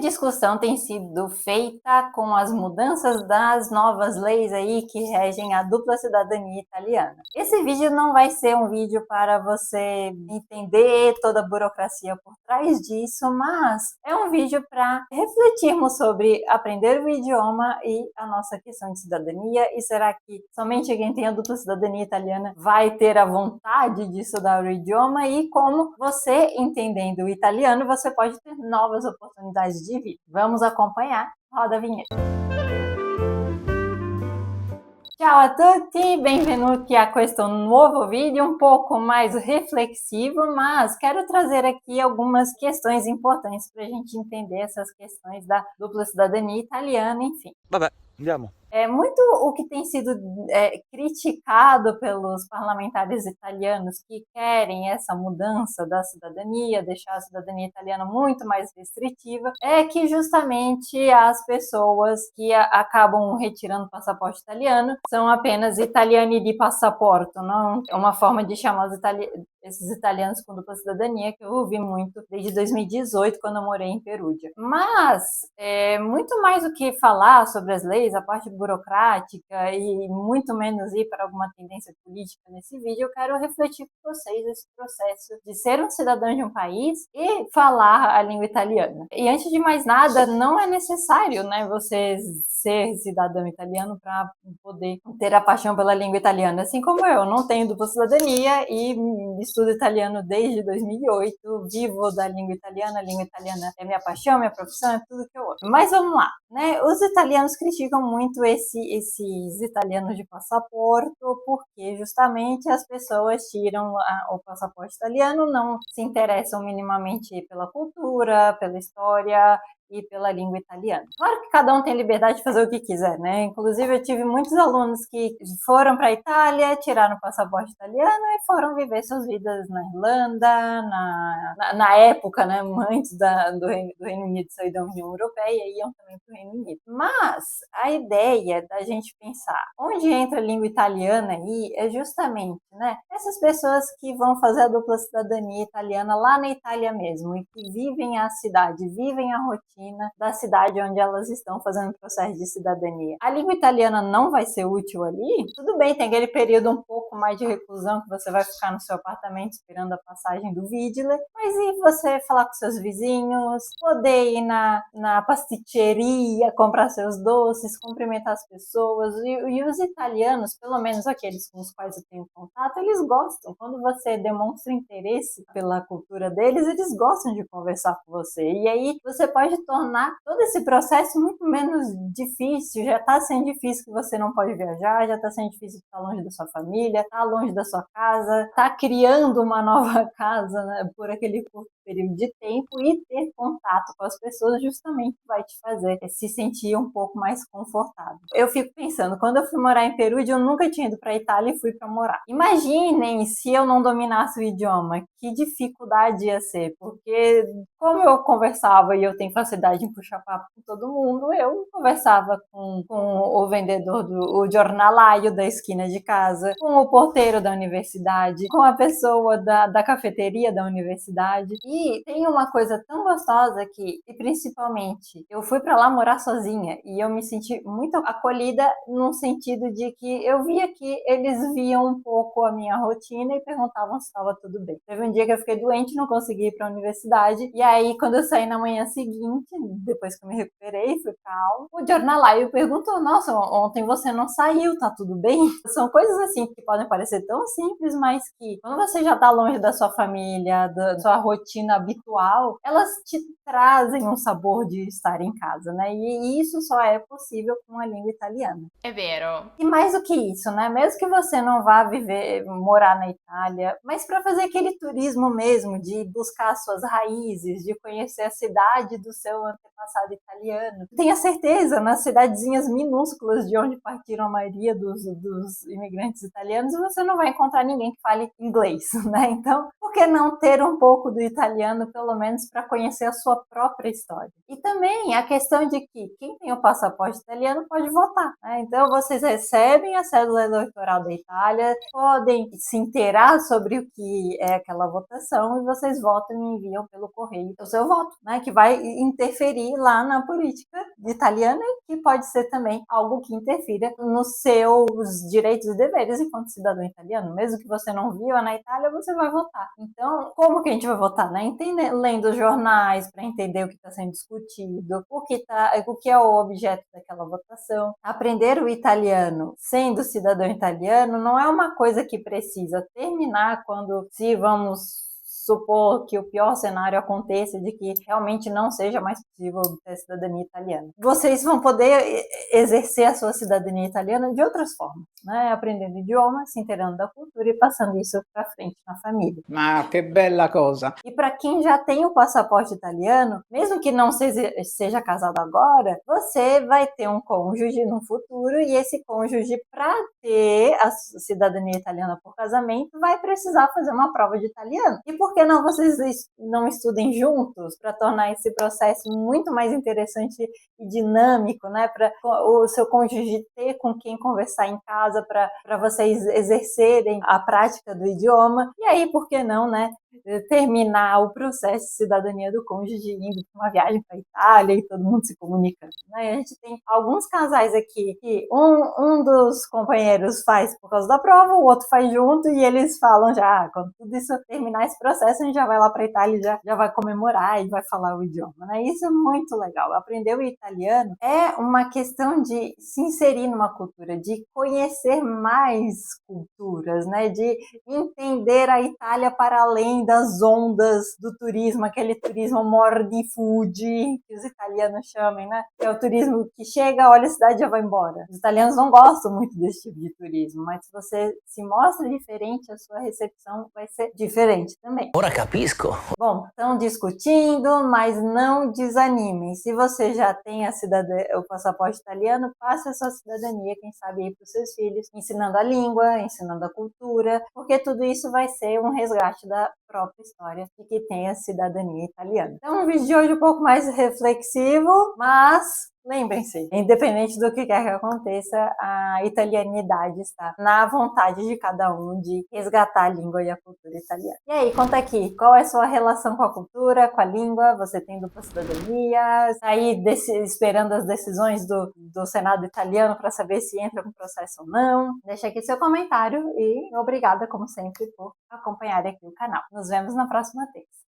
discussão tem sido feita com as mudanças das novas leis aí que regem a dupla cidadania italiana. Esse vídeo não vai ser um vídeo para você entender toda a burocracia por trás disso, mas é um vídeo para refletirmos sobre aprender o idioma e a nossa questão de cidadania. E será que somente quem tem a dupla cidadania italiana vai ter a vontade de estudar o idioma? E como você, entendendo o italiano, você pode ter novas oportunidades de vida. Vamos acompanhar. Roda a vinheta. Ciao a tutti, benvenuti a questo nuovo vídeo, um pouco mais reflexivo, mas quero trazer aqui algumas questões importantes para a gente entender essas questões da dupla cidadania italiana, enfim. Vabbè, andiamo. É muito o que tem sido criticado pelos parlamentares italianos que querem essa mudança da cidadania, deixar a cidadania italiana muito mais restritiva, é que justamente as pessoas que acabam retirando o passaporte italiano são apenas italiani di passaporto, não é uma forma de chamar esses italianos com dupla cidadania que eu ouvi muito desde 2018, quando eu morei em Perugia. Mas, muito mais do que falar sobre as leis, a parte burocrática e muito menos ir para alguma tendência política nesse vídeo, eu quero refletir com vocês esse processo de ser um cidadão de um país e falar a língua italiana. E antes de mais nada, não é necessário, né, você ser cidadão italiano para poder ter a paixão pela língua italiana, assim como eu não tenho dupla cidadania e estudo italiano desde 2008, vivo da língua italiana, a língua italiana é minha paixão, minha profissão, é tudo que eu amo. Mas vamos lá, né? Os italianos criticam muito esses italianos de passaporte, porque justamente as pessoas tiram o passaporte italiano, não se interessam minimamente pela cultura, pela história e pela língua italiana. Claro que cada um tem liberdade de fazer o que quiser, né? Inclusive eu tive muitos alunos que foram para a Itália, tiraram o passaporte italiano e foram viver suas vidas na Irlanda, na época, né, antes do Reino Unido sair da União Europeia, iam também para o Reino Unido. Mas a ideia da gente pensar onde entra a língua italiana aí é justamente, né, essas pessoas que vão fazer a dupla cidadania italiana lá na Itália mesmo e que vivem a cidade, vivem a rotina da cidade onde elas estão fazendo o processo de cidadania. A língua italiana não vai ser útil ali? Tudo bem, tem aquele período um pouco mais de reclusão que você vai ficar no seu apartamento esperando a passagem do Vigile, mas e você falar com seus vizinhos, poder ir na pasticceria, comprar seus doces, cumprimentar as pessoas, e os italianos, pelo menos aqueles com os quais eu tenho contato, eles gostam. Quando você demonstra interesse pela cultura deles, eles gostam de conversar com você, e aí você pode tornar todo esse processo muito menos difícil. Já está sendo difícil que você não pode viajar, já está sendo difícil estar longe da sua família, estar longe da sua casa, estar criando uma nova casa, né, por aquele curto período de tempo, e ter contato com as pessoas justamente vai te fazer se sentir um pouco mais confortável. Eu fico pensando, quando eu fui morar em Perugia, eu nunca tinha ido para a Itália e fui para morar. Imaginem se eu não dominasse o idioma, que dificuldade ia ser, porque como eu conversava e eu tenho facilidade em puxar papo com todo mundo, eu conversava com o vendedor o jornalaio da esquina de casa, com o porteiro da universidade, com a pessoa da cafeteria da universidade. E tem uma coisa tão gostosa que, e principalmente, eu fui para lá morar sozinha e eu me senti muito acolhida no sentido de que eu via que eles viam um pouco a minha rotina e perguntavam se estava tudo bem. Teve um dia que eu fiquei doente, não consegui ir para a universidade, e aí quando eu saí na manhã seguinte, depois que eu me recuperei, fui pra aula, o jornalaio perguntou: nossa, ontem você não saiu, tá tudo bem? São coisas assim que podem parecer tão simples, mas que quando você já tá longe da sua família, da sua rotina habitual, elas te trazem um sabor de estar em casa, né? E isso só é possível com a língua italiana. È vero. E mais do que isso, né? Mesmo que você não vá morar na Itália, mas para fazer aquele turismo mesmo, de buscar suas raízes, de conhecer a cidade do seu antepassado italiano. Tenha certeza, nas cidadezinhas minúsculas de onde partiram a maioria dos imigrantes italianos, você não vai encontrar ninguém que fale inglês, né? Então, por que não ter um pouco do italiano italiano, pelo menos para conhecer a sua própria história. E também a questão de que quem tem o passaporte italiano pode votar, né? Então vocês recebem a cédula eleitoral da Itália, podem se inteirar sobre o que é aquela votação e vocês votam e enviam pelo correio o seu voto, né? Que vai interferir lá na política italiana e que pode ser também algo que interfira nos seus direitos e deveres enquanto cidadão italiano. Mesmo que você não viva na Itália, você vai votar. Então, como que a gente vai votar, né? Lendo os jornais para entender o que está sendo discutido, o que é o objeto daquela votação. Aprender o italiano sendo cidadão italiano não é uma coisa que precisa terminar quando, se vamos supor que o pior cenário aconteça, de que realmente não seja mais possível obter a cidadania italiana. Vocês vão poder exercer a sua cidadania italiana de outras formas, né? Aprendendo idioma, se inteirando da cultura e passando isso para frente na família. Ma che bella cosa! E para quem já tem o passaporte italiano, mesmo que não seja casado agora, você vai ter um cônjuge no futuro e esse cônjuge, para ter a cidadania italiana por casamento, vai precisar fazer uma prova de italiano. E por que não vocês não estudem juntos para tornar esse processo muito mais interessante e dinâmico, né? Para o seu cônjuge ter com quem conversar em casa, para vocês exercerem a prática do idioma. E aí, por que não, né? Terminar o processo de cidadania do cônjuge indo para uma viagem para a Itália e todo mundo se comunicando, né? A gente tem alguns casais aqui que um dos companheiros faz por causa da prova, o outro faz junto e eles falam já, quando tudo isso terminar esse processo, a gente já vai lá para a Itália e já vai comemorar e vai falar o idioma, né? Isso é muito legal. Aprender o italiano é uma questão de se inserir numa cultura, de conhecer mais culturas, né? De entender a Itália para além das ondas do turismo, aquele turismo mordi food, que os italianos chamam, né? Que é o turismo que chega, olha a cidade e já vai embora. Os italianos não gostam muito desse tipo de turismo, mas se você se mostra diferente, a sua recepção vai ser diferente também. Ora capisco. Bom, estão discutindo, mas não desanimem. Se você já tem o passaporte italiano, passe a sua cidadania, quem sabe aí para os seus filhos, ensinando a língua, ensinando a cultura, porque tudo isso vai ser um resgate da própria história de que tem a cidadania italiana. Então, um vídeo de hoje um pouco mais reflexivo, mas lembrem-se, independente do que quer que aconteça, a italianidade está na vontade de cada um de resgatar a língua e a cultura italiana. E aí, conta aqui, qual é a sua relação com a cultura, com a língua? Você tem dupla cidadania? Aí esperando as decisões do Senado italiano para saber se entra com processo ou não? Deixa aqui seu comentário e obrigada, como sempre, por acompanhar aqui o canal. Nos vemos na próxima terça.